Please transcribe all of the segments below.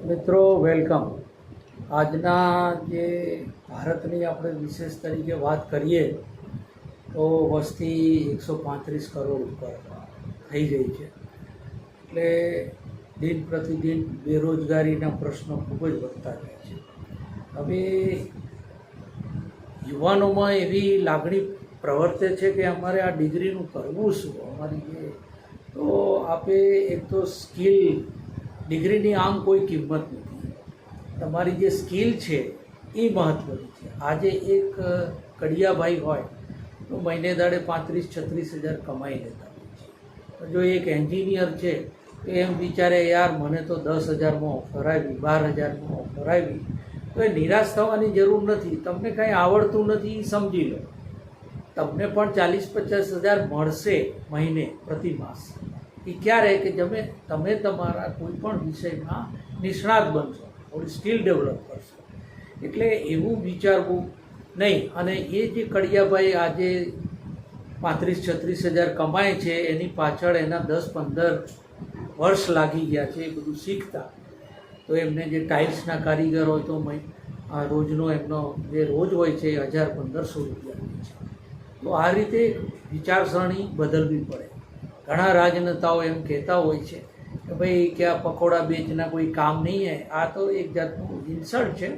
મિત્રો વેલકમ. આજના જે ભારતની આપણે વિશેષ તરીકે વાત કરીએ તો વસ્તી 135 કરોડ ઉપર થઈ ગઈ છે. એટલે દિન પ્રતિદિન બેરોજગારીના પ્રશ્નો ખૂબ જ વધતા ગયા છે. હવે યુવાનોમાં એવી લાગણી પ્રવર્તે છે કે અમારે આ ડિગ્રીનું કરવું શું, અમારી જે તો આપે એક તો સ્કિલ, ડિગ્રીની આમ કોઈ કિંમત નથી, તમારી જે સ્કિલ છે એ મહત્ત્વની છે. આજે એક કડિયાભાઈ હોય તો મહિને દાડે 35-36 હજાર કમાઈ લેતા હોય છે. જો એક એન્જિનિયર છે તો એમ વિચારે યાર મને તો 10,000માં ઓફર આવી, 12,000માં ઓફર આવી, તો એ નિરાશ થવાની જરૂર નથી. તમને કંઈ આવડતું નથી એ સમજી લો, તમને પણ 40-50 હજાર મળશે મહિને પ્રતિ માસ. એ ક્યારે કે તમે તમારા કોઈ પણ વિષયમાં નિષ્ણાત બનશો, થોડી સ્કિલ ડેવલપ કરશો. એટલે એવું વિચારવું નહીં. અને એ જે કડિયાભાઈ આજે 35-36 હજાર કમાય છે એની પાછળ એના 10-15 વર્ષ લાગી ગયા છે એ બધું શીખતા. તો એમને જે ટાઇલ્સના કારીગર હોય તો રોજનો એમનો જે રોજ હોય છે 1,000-1,500 રૂપિયા હોય છે. તો આ રીતે વિચારસરણી બદલવી પડે. ઘણા રાજનેતાઓ એમ કહેતા હોય છે કે ભાઈ કે આ પકોડા બેચના કોઈ કામ નહીં હે. આ તો એક જાતનું ઇન્સલ્ટ છે,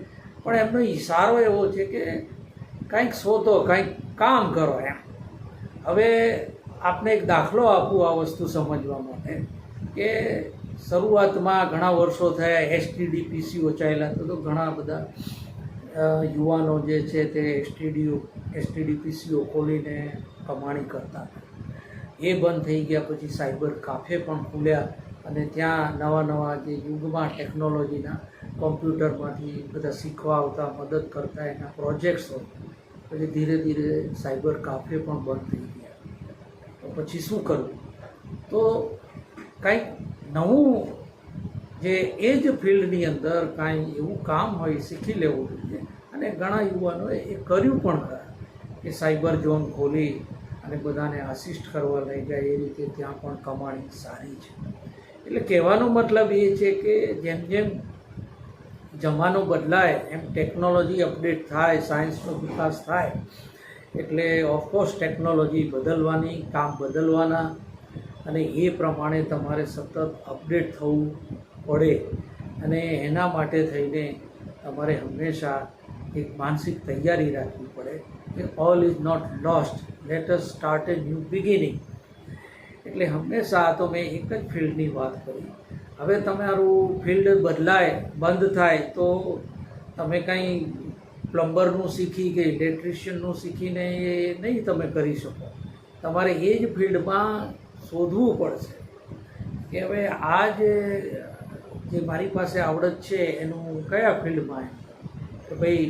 પણ એમનો ઇશારો એવો છે કે કંઈક શોધો, કંઈક કામ કરો એમ. હવે આપને એક દાખલો આપું આ વસ્તુ સમજવા માટે કે શરૂઆતમાં ઘણા વર્ષો થયા એસટીડીપીસીઓ ચાલ્યા તો ઘણા બધા યુવાનો જે છે તે એસટીડીપીસીઓ ખોલીને કમાણી કરતા. એ બંધ થઈ ગયા. પછી સાયબર કાફે પણ ખુલ્યા અને ત્યાં નવા જે યુગમાં ટેકનોલોજીના કોમ્પ્યુટરમાંથી બધા શીખવા આવતા, મદદ કરતા એના પ્રોજેક્ટ્સ હોય. પછી ધીરે ધીરે સાયબર કાફે પણ બંધ થઈ ગયા. તો પછી શું કરવું? તો કંઈક નવું જે એ જ ફિલ્ડની અંદર કાંઈ એવું કામ હોય શીખી લેવું જોઈએ. અને ઘણા યુવાનોએ એ કર્યું પણ ખરા કે સાયબર ઝોન ખોલી અને બધાને આસિસ્ટ કરવા લઈ જાય. એ રીતે ત્યાં પણ કમાણી સારી છે. એટલે કહેવાનો મતલબ એ છે કે જેમ જેમ જમાનો બદલાય એમ ટેકનોલોજી અપડેટ થાય, સાયન્સનો વિકાસ થાય, એટલે ઓફકોર્સ ટેકનોલોજી બદલવાની, કામ બદલવાના, અને એ પ્રમાણે તમારે સતત અપડેટ થવું પડે. અને એના માટે થઈને તમારે હંમેશા એક માનસિક તૈયારી રાખવી પડે કે all is not lost, let us start a new beginning. એટલે હંમેશા આ તો મેં એક જ ફિલ્ડની વાત કરી. હવે તમારું ફિલ્ડ બદલાય, બંધ થાય તો તમે કંઈ પ્લમ્બરનું શીખી કે ઇલેક્ટ્રિશિયનનું શીખીને એ નહીં તમે કરી શકો. તમારે એ જ ફિલ્ડમાં શોધવું પડશે કે હવે આ જે મારી પાસે આવડત છે એનું કયા ફિલ્ડમાં કે ભાઈ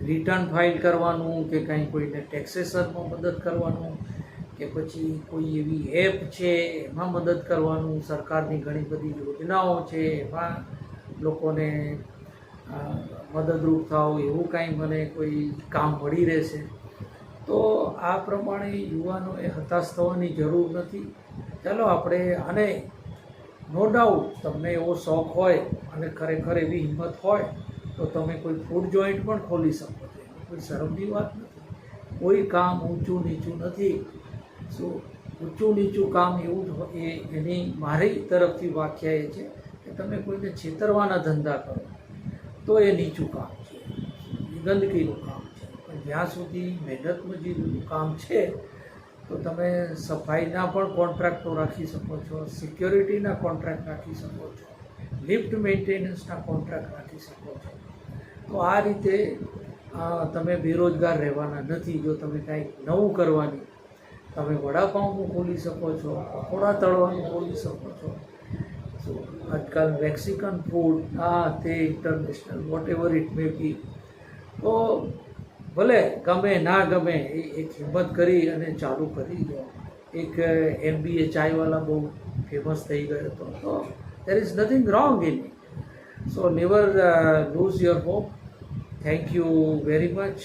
રિટર્ન ફાઇલ કરવાનું, કે કંઈ કોઈને ટેક્સેશનમાં મદદ કરવાનું, કે પછી કોઈ એવી એપ છે એમાં મદદ કરવાનું, સરકારની ઘણી બધી યોજનાઓ છે એમાં લોકોને મદદરૂપ થાવ, એવું કાંઈ મને કોઈ કામ મળી રહેશે. તો આ પ્રમાણે યુવાનોએ હતાશ થવાની જરૂર નથી. ચાલો આપણે, અને નો ડાઉટ તમને એવો શોખ હોય અને ખરેખર એવી હિંમત હોય તો તમે કોઈ ફૂડ જોઈન્ટ પણ ખોલી શકો છો. કોઈ શરમની વાત નથી. કોઈ કામ ઊંચું નીચું નથી. શું ઊંચું નીચું કામ એવું એની મારી તરફથી વ્યાખ્યા એ છે કે તમે કોઈને છેતરવાના ધંધા કરો તો એ નીચું કામ છે, એ ગંદકીનું કામ છે. પણ જ્યાં સુધી મહેનત મજૂરીનું કામ છે તો તમે સફાઈના પણ કોન્ટ્રાક્ટો રાખી શકો છો, સિક્યોરિટીના કોન્ટ્રાક્ટ રાખી શકો છો, લિફ્ટ મેન્ટેનન્સના કોન્ટ્રાક્ટ રાખી શકો છો. તો આ રીતે તમે બેરોજગાર રહેવાના નથી. જો તમે કાંઈક નવું કરવાની, તમે વડાપાઉંનું ખોલી શકો છો, પકોડા તળવાનું ખોલી શકો છો. આજકાલ મેક્સિકન ફૂડ, તે international whatever it may be. તો ભલે ગમે ના ગમે એ એક હિંમત કરી અને ચાલુ કરી દો. એક MBA ચાયવાલા બહુ ફેમસ થઈ ગયો હતો. તો there is nothing wrong in it. So never lose your hope. Thank you very much.